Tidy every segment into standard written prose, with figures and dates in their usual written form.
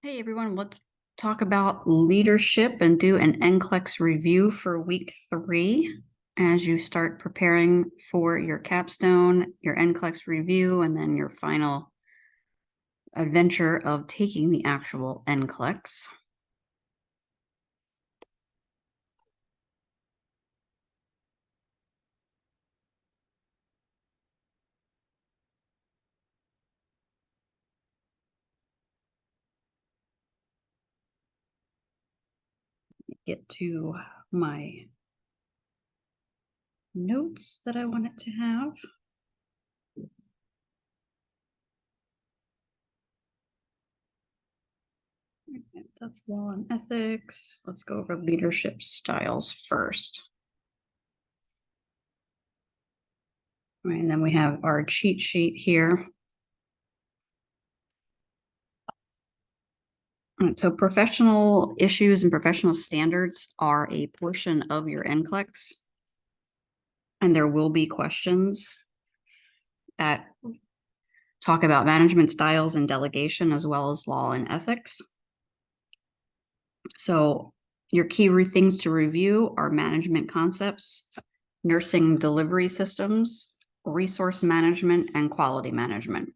Hey everyone, let's talk about leadership and do an NCLEX review for week 3 as you start preparing for your capstone, your NCLEX review, and then your final adventure of taking the actual NCLEX. Get to my notes that I wanted to have. That's law and ethics. Let's go over leadership styles first. All right, and then we have our cheat sheet here. All right, so professional issues and professional standards are a portion of your NCLEX. And there will be questions that talk about management styles and delegation, as well as law and ethics. So your key things to review are management concepts, nursing delivery systems, resource management, and quality management.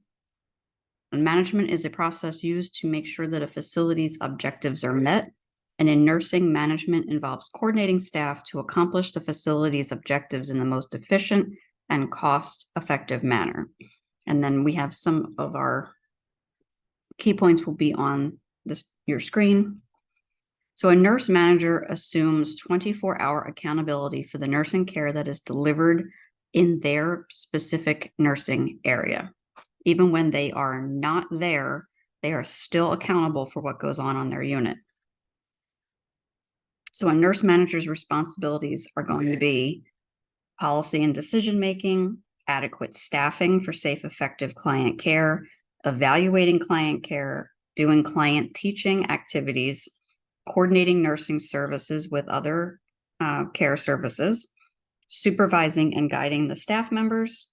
And management is a process used to make sure that a facility's objectives are met. And in nursing, management involves coordinating staff to accomplish the facility's objectives in the most efficient and cost-effective manner. And then we have some of our key points will be on your screen. So a nurse manager assumes 24-hour accountability for the nursing care that is delivered in their specific nursing area. Even when they are not there, they are still accountable for what goes on their unit. So a nurse manager's responsibilities are going to be policy and decision-making, adequate staffing for safe, effective client care, evaluating client care, doing client teaching activities, coordinating nursing services with other care services, supervising and guiding the staff members,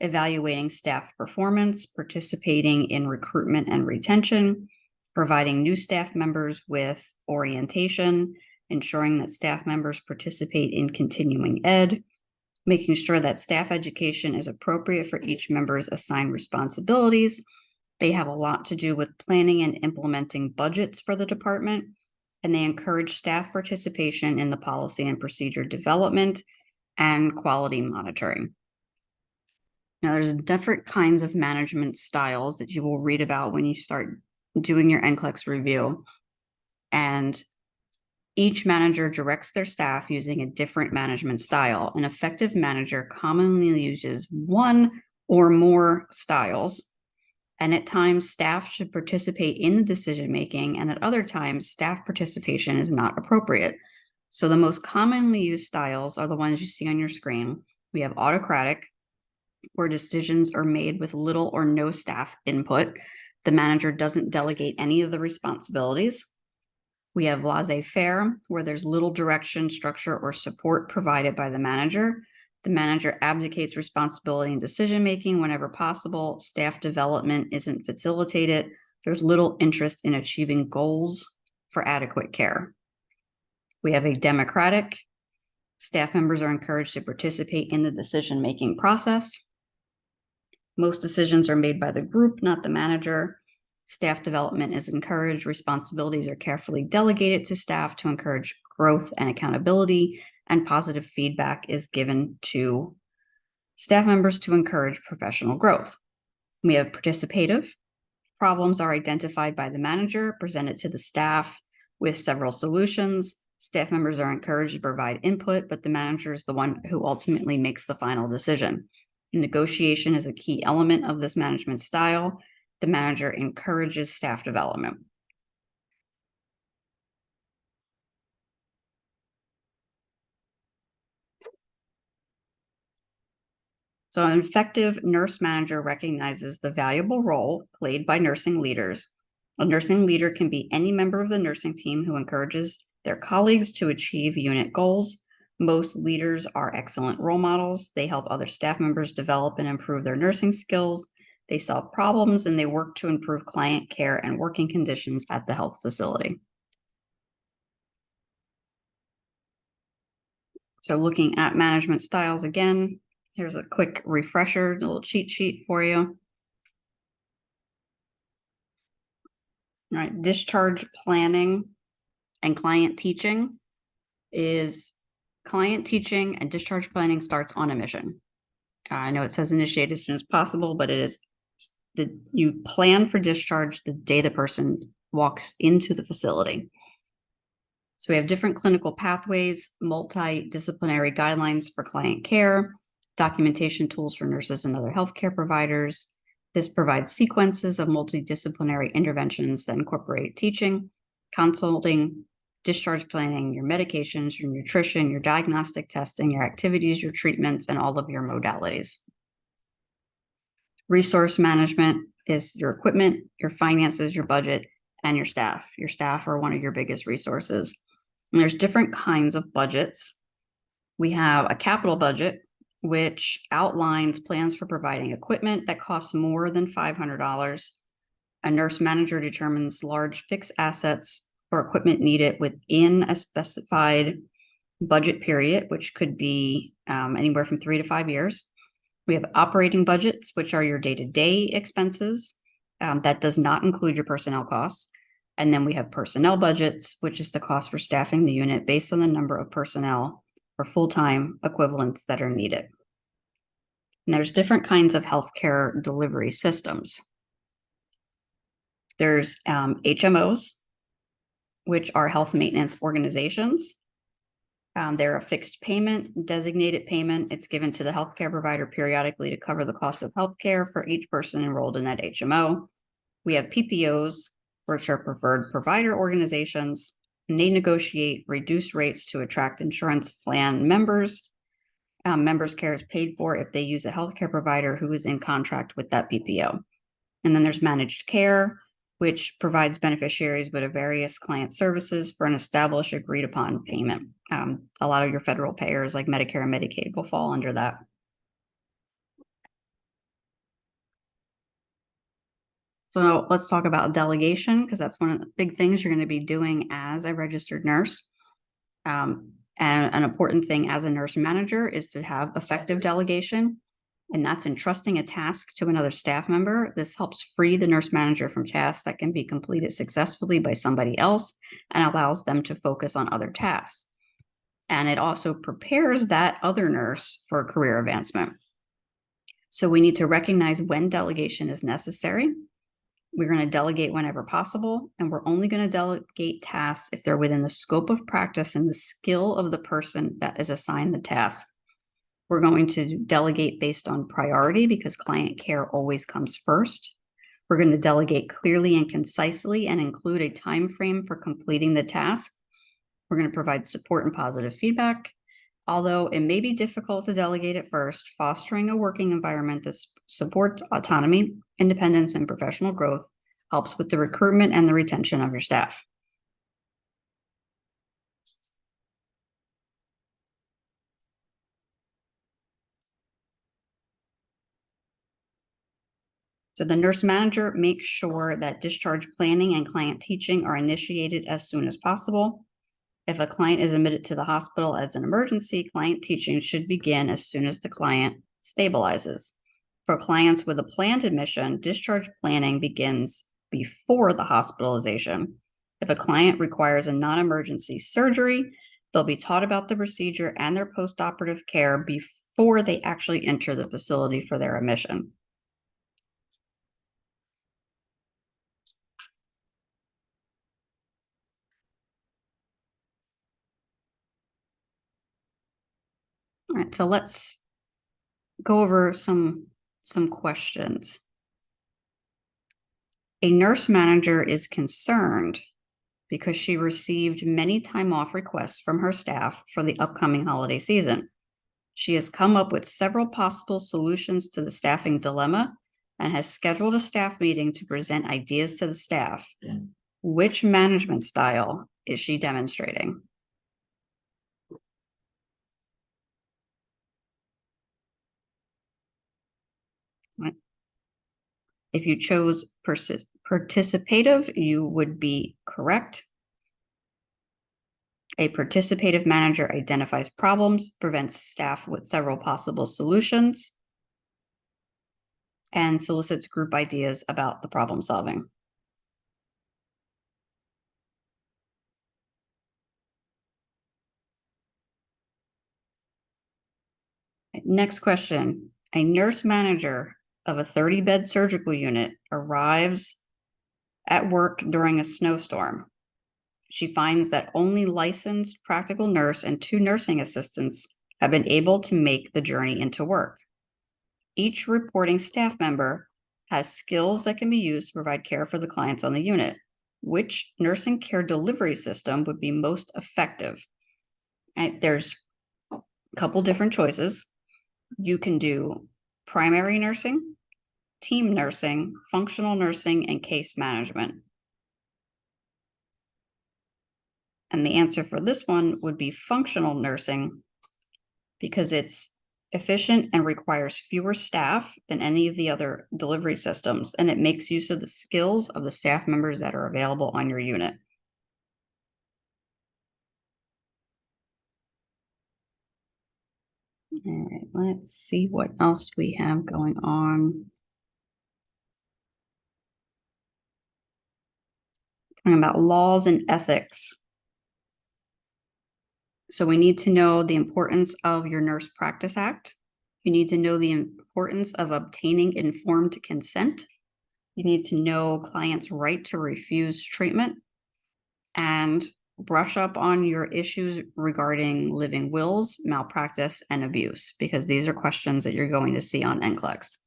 evaluating staff performance, participating in recruitment and retention, providing new staff members with orientation, ensuring that staff members participate in continuing ed, making sure that staff education is appropriate for each member's assigned responsibilities. They have a lot to do with planning and implementing budgets for the department, and they encourage staff participation in the policy and procedure development and quality monitoring. Now, there's different kinds of management styles that you will read about when you start doing your NCLEX review. And each manager directs their staff using a different management style. An effective manager commonly uses one or more styles. And at times, staff should participate in the decision-making, and at other times, staff participation is not appropriate. So the most commonly used styles are the ones you see on your screen. We have autocratic, where decisions are made with little or no staff input. The manager doesn't delegate any of the responsibilities. We have laissez-faire, where there's little direction, structure, or support provided by the manager. The manager abdicates responsibility and decision-making whenever possible. Staff development isn't facilitated. There's little interest in achieving goals for adequate care. We have a democratic. Staff members are encouraged to participate in the decision-making process. Most decisions are made by the group, not the manager. Staff development is encouraged. Responsibilities are carefully delegated to staff to encourage growth and accountability, and positive feedback is given to staff members to encourage professional growth. We have participative. Problems are identified by the manager, presented to the staff with several solutions. Staff members are encouraged to provide input, but the manager is the one who ultimately makes the final decision. Negotiation is a key element of this management style. The manager encourages staff development. So an effective nurse manager recognizes the valuable role played by nursing leaders. A nursing leader can be any member of the nursing team who encourages their colleagues to achieve unit goals. Most leaders are excellent role models. They help other staff members develop and improve their nursing skills. They solve problems and they work to improve client care and working conditions at the health facility. So looking at management styles again, here's a quick refresher, a little cheat sheet for you. All right, discharge planning and client teaching is client teaching and discharge planning starts on admission. I know it says initiate as soon as possible, but it is you plan for discharge the day the person walks into the facility. So we have different clinical pathways, multidisciplinary guidelines for client care, documentation tools for nurses and other healthcare providers. This provides sequences of multidisciplinary interventions that incorporate teaching, consulting, discharge planning, your medications, your nutrition, your diagnostic testing, your activities, your treatments, and all of your modalities. Resource management is your equipment, your finances, your budget, and your staff. Your staff are one of your biggest resources. And there's different kinds of budgets. We have a capital budget, which outlines plans for providing equipment that costs more than $500. A nurse manager determines large fixed assets or equipment needed within a specified budget period, which could be anywhere from 3 to 5 years. We have operating budgets, which are your day-to-day expenses. That does not include your personnel costs. And then we have personnel budgets, which is the cost for staffing the unit based on the number of personnel or full-time equivalents that are needed. And there's different kinds of healthcare delivery systems. There's HMOs, which are health maintenance organizations. They're a fixed payment, designated payment. It's given to the healthcare provider periodically to cover the cost of healthcare for each person enrolled in that HMO. We have PPOs, which are preferred provider organizations, and they negotiate reduced rates to attract insurance plan members. Members' care is paid for if they use a healthcare provider who is in contract with that PPO. And then there's managed care, which provides beneficiaries with various client services for an established agreed upon payment. A lot of your federal payers like Medicare and Medicaid will fall under that. So let's talk about delegation, because that's one of the big things you're going to be doing as a registered nurse. And an important thing as a nurse manager is to have effective delegation, and that's entrusting a task to another staff member. This helps free the nurse manager from tasks that can be completed successfully by somebody else and allows them to focus on other tasks. And it also prepares that other nurse for career advancement. So we need to recognize when delegation is necessary. We're going to delegate whenever possible, and we're only going to delegate tasks if they're within the scope of practice and the skill of the person that is assigned the task. We're going to delegate based on priority because client care always comes first. We're going to delegate clearly and concisely and include a time frame for completing the task. We're going to provide support and positive feedback. Although it may be difficult to delegate at first, fostering a working environment that supports autonomy, independence, and professional growth helps with the recruitment and the retention of your staff. So the nurse manager makes sure that discharge planning and client teaching are initiated as soon as possible. If a client is admitted to the hospital as an emergency, client teaching should begin as soon as the client stabilizes. For clients with a planned admission, discharge planning begins before the hospitalization. If a client requires a non-emergency surgery, they'll be taught about the procedure and their post-operative care before they actually enter the facility for their admission. All right, so let's go over some questions. A nurse manager is concerned because she received many time off requests from her staff for the upcoming holiday season. She has come up with several possible solutions to the staffing dilemma and has scheduled a staff meeting to present ideas to the staff. Which management style is she demonstrating? If you chose participative, you would be correct. A participative manager identifies problems, prevents staff with several possible solutions, and solicits group ideas about the problem solving. Next question. A nurse manager of a 30-bed surgical unit arrives at work during a snowstorm. She finds that only licensed practical nurse and 2 nursing assistants have been able to make the journey into work. Each reporting staff member has skills that can be used to provide care for the clients on the unit. Which nursing care delivery system would be most effective? There's a couple different choices. You can do primary nursing, team nursing, functional nursing, and case management. And the answer for this one would be functional nursing because it's efficient and requires fewer staff than any of the other delivery systems, and it makes use of the skills of the staff members that are available on your unit. All right, let's see what else we have going on. Talking about laws and ethics. So we need to know the importance of your Nurse Practice Act. You need to know the importance of obtaining informed consent. You need to know clients' right to refuse treatment and brush up on your issues regarding living wills, malpractice, and abuse, because these are questions that you're going to see on NCLEX.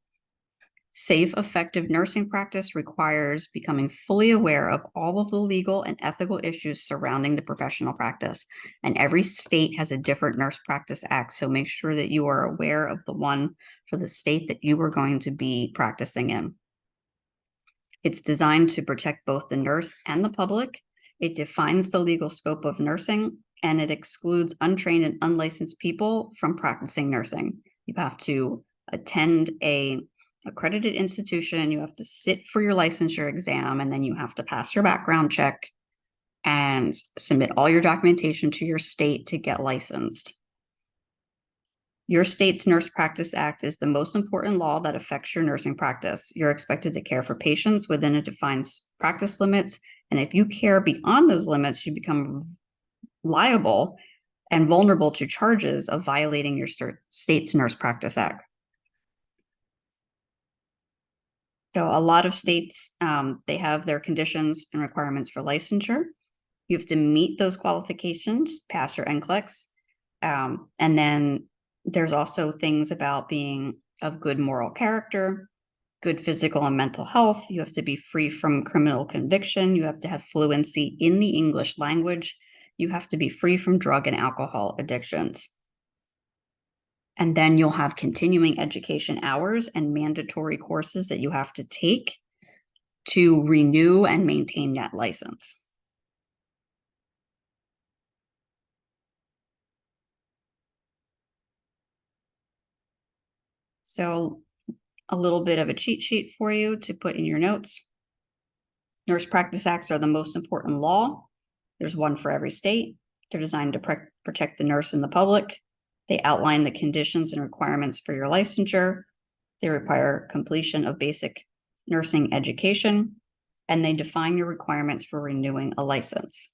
Safe, effective nursing practice requires becoming fully aware of all of the legal and ethical issues surrounding the professional practice. And every state has a different Nurse Practice Act, so make sure that you are aware of the one for the state that you are going to be practicing in. It's designed to protect both the nurse and the public. It defines the legal scope of nursing, and it excludes untrained and unlicensed people from practicing nursing. You have to attend a accredited institution, you have to sit for your licensure exam, and then you have to pass your background check and submit all your documentation to your state to get licensed. Your state's Nurse Practice Act is the most important law that affects your nursing practice. You're expected to care for patients within a defined practice limits, and if you care beyond those limits, you become liable and vulnerable to charges of violating your state's Nurse Practice Act. So a lot of states, they have their conditions and requirements for licensure. You have to meet those qualifications, pass your NCLEX. And then there's also things about being of good moral character, good physical and mental health. You have to be free from criminal conviction. You have to have fluency in the English language. You have to be free from drug and alcohol addictions. And then you'll have continuing education hours and mandatory courses that you have to take to renew and maintain that license. So a little bit of a cheat sheet for you to put in your notes. Nurse Practice Acts are the most important law. There's one for every state. They're designed to protect the nurse and the public. They outline the conditions and requirements for your licensure. They require completion of basic nursing education, and they define your requirements for renewing a license.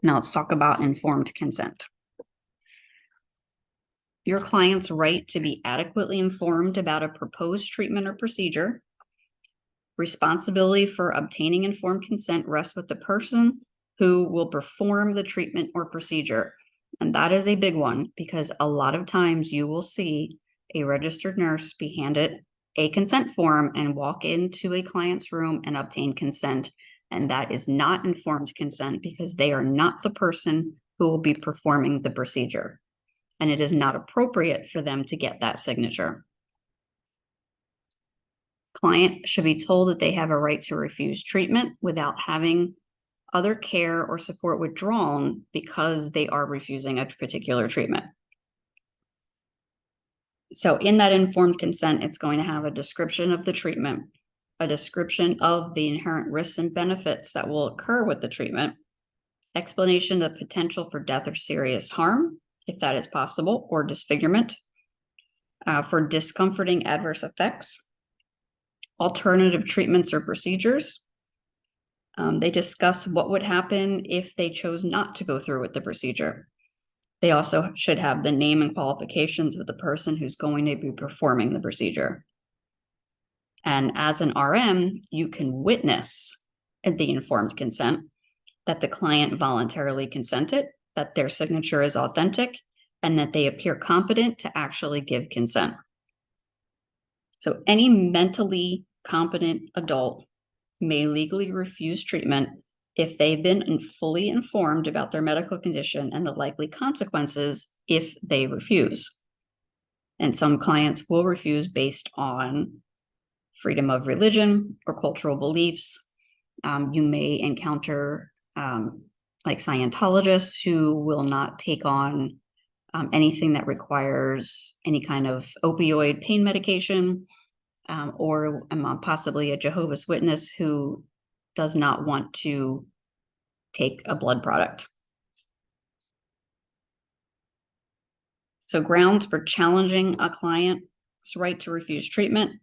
Now let's talk about informed consent. Your client's right to be adequately informed about a proposed treatment or procedure. Responsibility for obtaining informed consent rests with the person who will perform the treatment or procedure. And that is a big one, because a lot of times you will see a registered nurse be handed a consent form and walk into a client's room and obtain consent. And that is not informed consent, because they are not the person who will be performing the procedure. And it is not appropriate for them to get that signature. Client should be told that they have a right to refuse treatment without having other care or support withdrawn because they are refusing a particular treatment. So in that informed consent, it's going to have a description of the treatment. a description of the inherent risks and benefits that will occur with the treatment, explanation of the potential for death or serious harm, if that is possible, or disfigurement, for discomforting adverse effects, alternative treatments or procedures. They discuss what would happen if they chose not to go through with the procedure. They also should have the name and qualifications of the person who's going to be performing the procedure. And as an RM, you can witness the informed consent, that the client voluntarily consented, that their signature is authentic, and that they appear competent to actually give consent. So any mentally competent adult may legally refuse treatment if they've been fully informed about their medical condition and the likely consequences if they refuse. And some clients will refuse based on freedom of religion or cultural beliefs. You may encounter like Scientologists who will not take on anything that requires any kind of opioid pain medication, or possibly a Jehovah's Witness who does not want to take a blood product. So grounds for challenging a client's right to refuse treatment: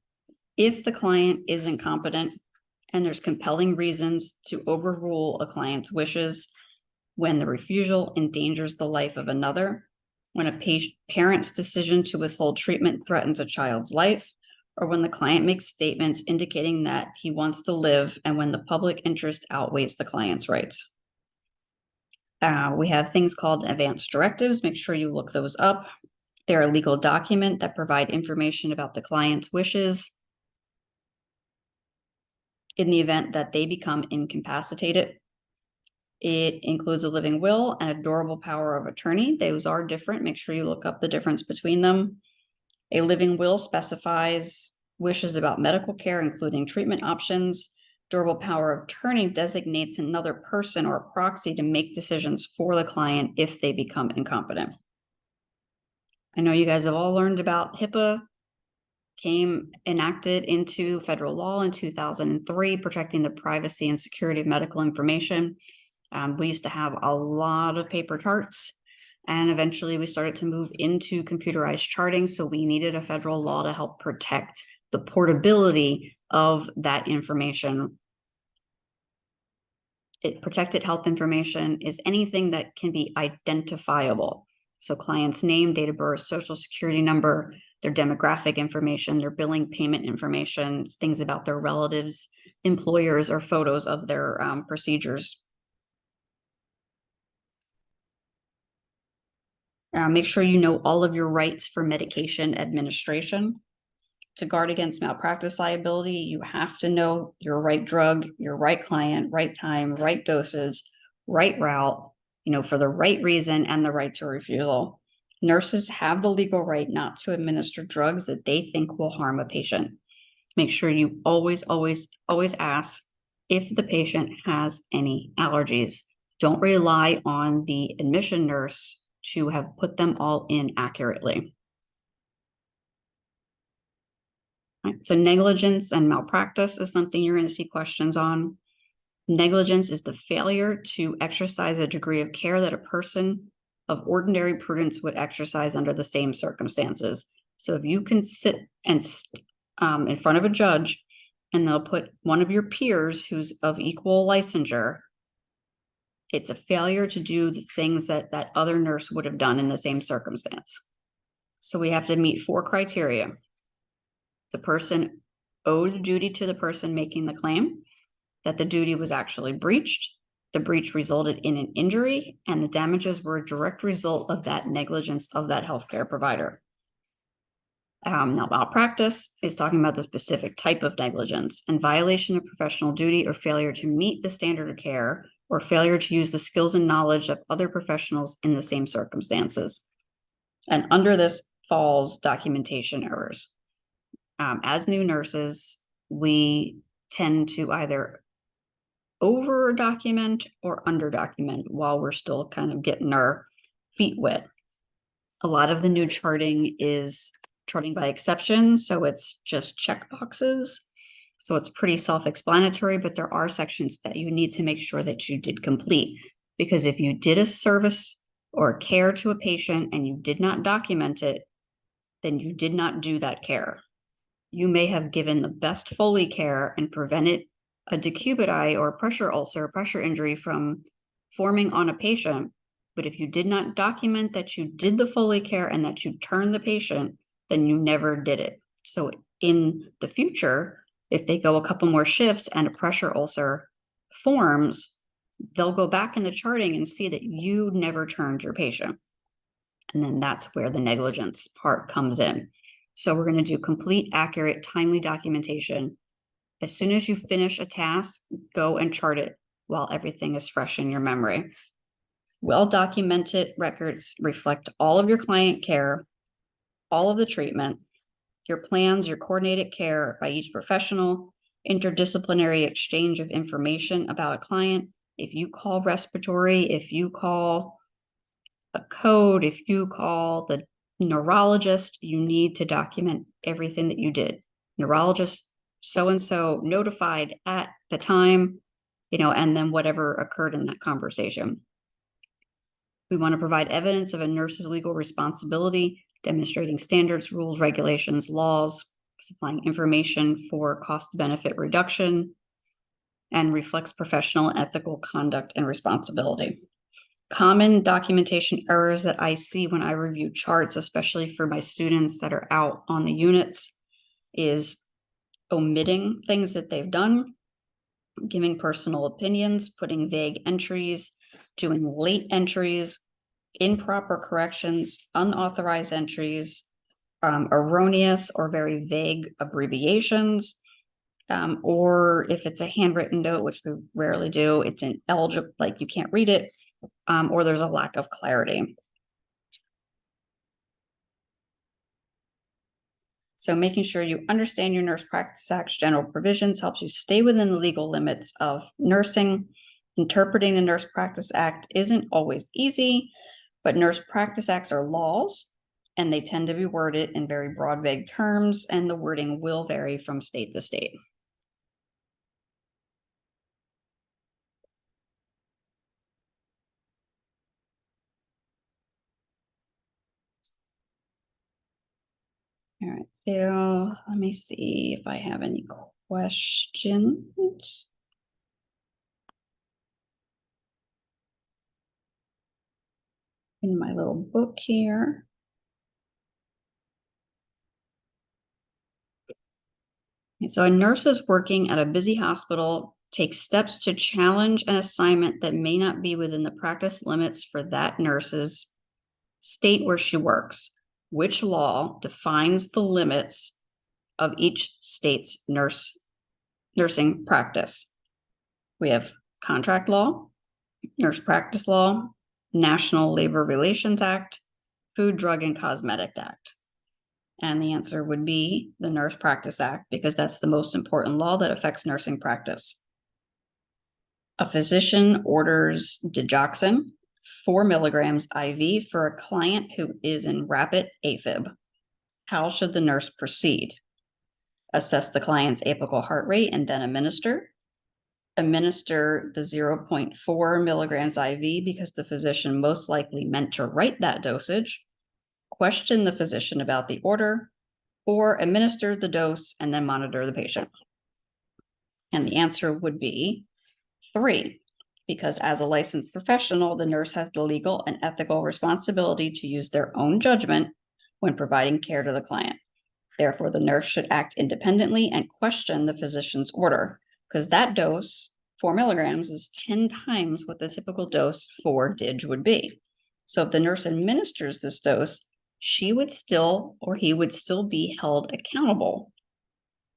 if the client is incompetent and there's compelling reasons to overrule a client's wishes, when the refusal endangers the life of another, when a parent's decision to withhold treatment threatens a child's life, or when the client makes statements indicating that he wants to live, and when the public interest outweighs the client's rights. We have things called advance directives. Make sure you look those up. They're a legal document that provide information about the client's wishes in the event that they become incapacitated. It includes a living will and a durable power of attorney. Those are different. Make sure you look up the difference between them. A living will specifies wishes about medical care, including treatment options. Durable power of attorney designates another person or a proxy to make decisions for the client if they become incompetent. I know you guys have all learned about HIPAA. Came enacted into federal law in 2003, protecting the privacy and security of medical information. We used to have a lot of paper charts, and eventually we started to move into computerized charting. So we needed a federal law to help protect the portability of that information. Protected health information is anything that can be identifiable. So client's name, date of birth, social security number, their demographic information, their billing payment information, things about their relatives, employers, or photos of their procedures. Make sure you know all of your rights for medication administration. To guard against malpractice liability, you have to know your right drug, your right client, right time, right doses, right route, for the right reason, and the right to refusal. Nurses have the legal right not to administer drugs that they think will harm a patient. Make sure you always, always, always ask if the patient has any allergies. Don't rely on the admission nurse to have put them all in accurately. Right. So negligence and malpractice is something you're going to see questions on. Negligence is the failure to exercise a degree of care that a person of ordinary prudence would exercise under the same circumstances. So if you can sit and in front of a judge and they'll put one of your peers who's of equal licensure, it's a failure to do the things that that other nurse would have done in the same circumstance. So we have to meet 4 criteria. The person owed a duty to the person making the claim, that the duty was actually breached, the breach resulted in an injury, and the damages were a direct result of that negligence of that healthcare provider. Now, malpractice is talking about the specific type of negligence and violation of professional duty or failure to meet the standard of care or failure to use the skills and knowledge of other professionals in the same circumstances. And under this falls documentation errors. As new nurses, we tend to either over document or under document while we're still kind of getting our feet wet. A lot of the new charting is charting by exception, so it's just check boxes. So it's pretty self-explanatory, but there are sections that you need to make sure that you did complete. Because if you did a service or care to a patient and you did not document it, then you did not do that care. You may have given the best Foley care and prevented a decubiti or pressure ulcer, pressure injury from forming on a patient. But if you did not document that you did the Foley care and that you turned the patient, then you never did it. So in the future, if they go a couple more shifts and a pressure ulcer forms, they'll go back in the charting and see that you never turned your patient. And then that's where the negligence part comes in. So we're going to do complete, accurate, timely documentation. As soon as you finish a task, go and chart it while everything is fresh in your memory. Well-documented records reflect all of your client care, all of the treatment, your plans, your coordinated care by each professional, interdisciplinary exchange of information about a client. If you call respiratory, if you call a code, if you call the neurologist, you need to document everything that you did. Neurologist so-and-so notified at the time, and then whatever occurred in that conversation. We want to provide evidence of a nurse's legal responsibility, demonstrating standards, rules, regulations, laws, supplying information for cost-benefit reduction, and reflects professional and ethical conduct and responsibility. Common documentation errors that I see when I review charts, especially for my students that are out on the units, is omitting things that they've done, giving personal opinions, putting vague entries, doing late entries, improper corrections, unauthorized entries, erroneous or very vague abbreviations, or if it's a handwritten note, which we rarely do, it's ineligible, like you can't read it, or there's a lack of clarity. So making sure you understand your Nurse Practice Act's general provisions helps you stay within the legal limits of nursing. Interpreting the Nurse Practice Act isn't always easy, but Nurse Practice Acts are laws, and they tend to be worded in very broad, vague terms, and the wording will vary from state to state. All right, so let me see if I have any questions. In my little book here. So a nurse is working at a busy hospital takes steps to challenge an assignment that may not be within the practice limits for that nurse's state where she works. Which law defines the limits of each state's nursing practice? We have contract law, nurse practice law, National Labor Relations Act, Food, Drug, and Cosmetic Act. And the answer would be the Nurse Practice Act, because that's the most important law that affects nursing practice. A physician orders digoxin 4 milligrams IV for a client who is in rapid AFib. How should the nurse proceed? Assess the client's apical heart rate and then administer. Administer the 0.4 milligrams IV because the physician most likely meant to write that dosage. Question the physician about the order, or administer the dose and then monitor the patient. And the answer would be 3, because as a licensed professional, the nurse has the legal and ethical responsibility to use their own judgment when providing care to the client. Therefore, the nurse should act independently and question the physician's order, because that dose, 4 milligrams, is 10 times what the typical dose for DIG would be. So if the nurse administers this dose, she would still, or he would still be held accountable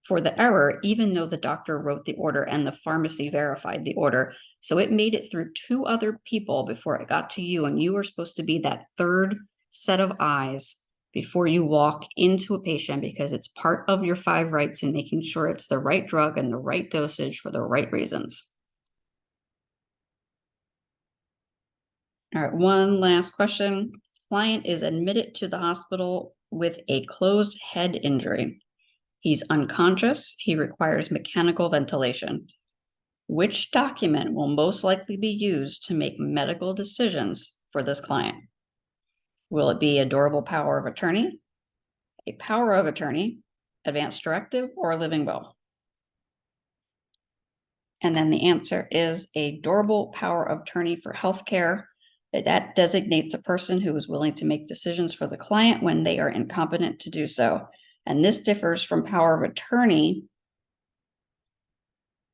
for the error, even though the doctor wrote the order and the pharmacy verified the order. So it made it through 2 other people before it got to you, and you were supposed to be that third set of eyes before you walk into a patient, because it's part of your 5 rights in making sure it's the right drug and the right dosage for the right reasons. All right, one last question. Client is admitted to the hospital with a closed head injury. He's unconscious. He requires mechanical ventilation. Which document will most likely be used to make medical decisions for this client? Will it be a durable power of attorney, a power of attorney, advance directive, or a living will? And then the answer is a durable power of attorney for healthcare. That designates a person who is willing to make decisions for the client when they are incompetent to do so. And this differs from power of attorney,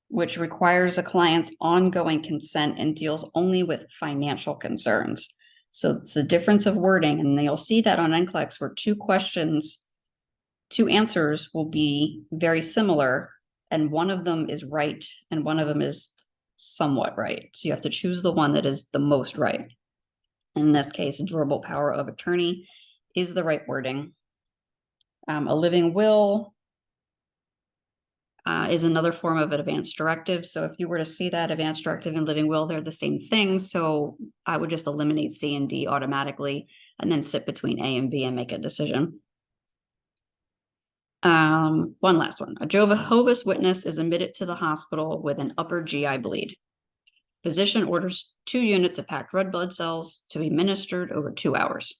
which requires a client's ongoing consent and deals only with financial concerns. So it's a difference of wording, and you'll see that on NCLEX where two answers will be very similar, and one of them is right and one of them is somewhat right. So you have to choose the one that is the most right. In this case, durable power of attorney is the right wording. A living will is another form of an advance directive. So if you were to see that advance directive and living will, they're the same thing. So I would just eliminate C and D automatically and then sit between A and B and make a decision. One last one. A Jehovah's Witness is admitted to the hospital with an upper GI bleed. Physician orders 2 units of packed red blood cells to be administered over 2 hours.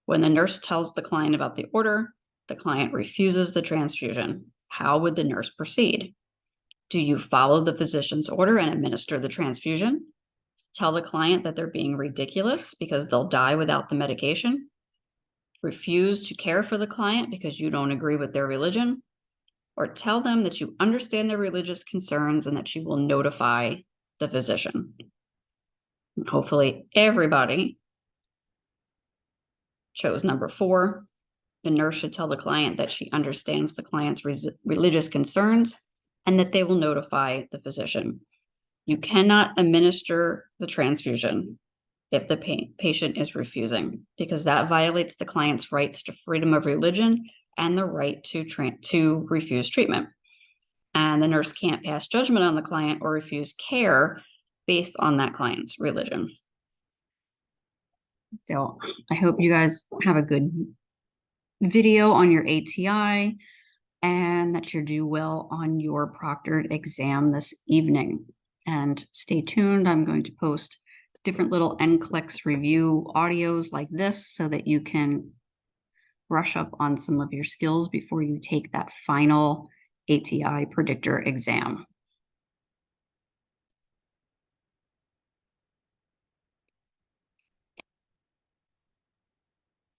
When the nurse tells the client about the order, the client refuses the transfusion. How would the nurse proceed? Do you follow the physician's order and administer the transfusion? Tell the client that they're being ridiculous because they'll die without the medication? Refuse to care for the client because you don't agree with their religion? Or tell them that you understand their religious concerns and that you will notify the physician? Hopefully everybody chose number 4. The nurse should tell the client that she understands the client's religious concerns and that they will notify the physician. You cannot administer the transfusion if the patient is refusing, because that violates the client's rights to freedom of religion and the right to refuse treatment. And the nurse can't pass judgment on the client or refuse care based on that client's religion. So I hope you guys have a good video on your ATI and that you do well on your proctored exam this evening. And stay tuned. I'm going to post different little NCLEX review audios like this so that you can brush up on some of your skills before you take that final ATI predictor exam.